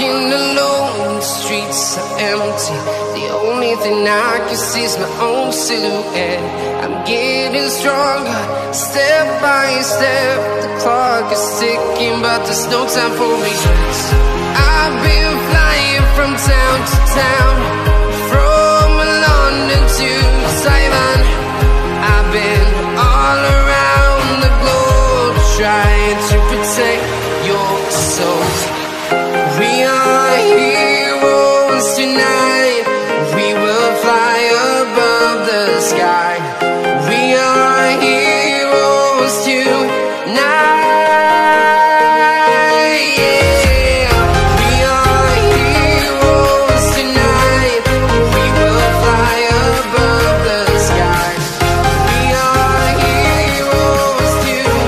walking alone, the streets are empty. The only thing I can see is my own silhouette. I'm getting stronger, step by step. The clock is ticking, but there's no time for regrets. I've been flying from town to town, from London to Taiwan. I've been all around the globe, trying to protect your soul. We are heroes tonight. We will fly above the sky. We are heroes tonight. Yeah. We are heroes tonight. We will fly above the sky. We are heroes tonight.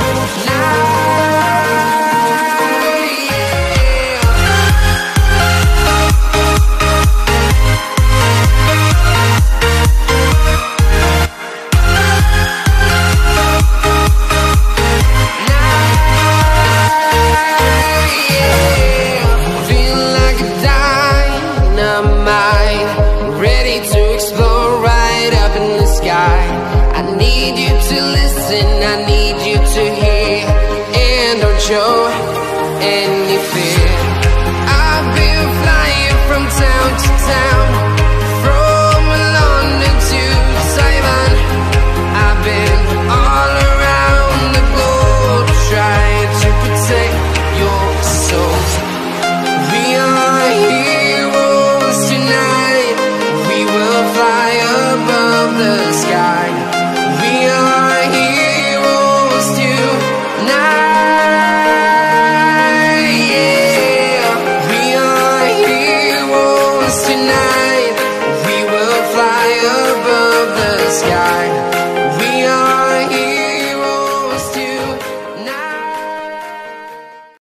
I need you to listen, I need you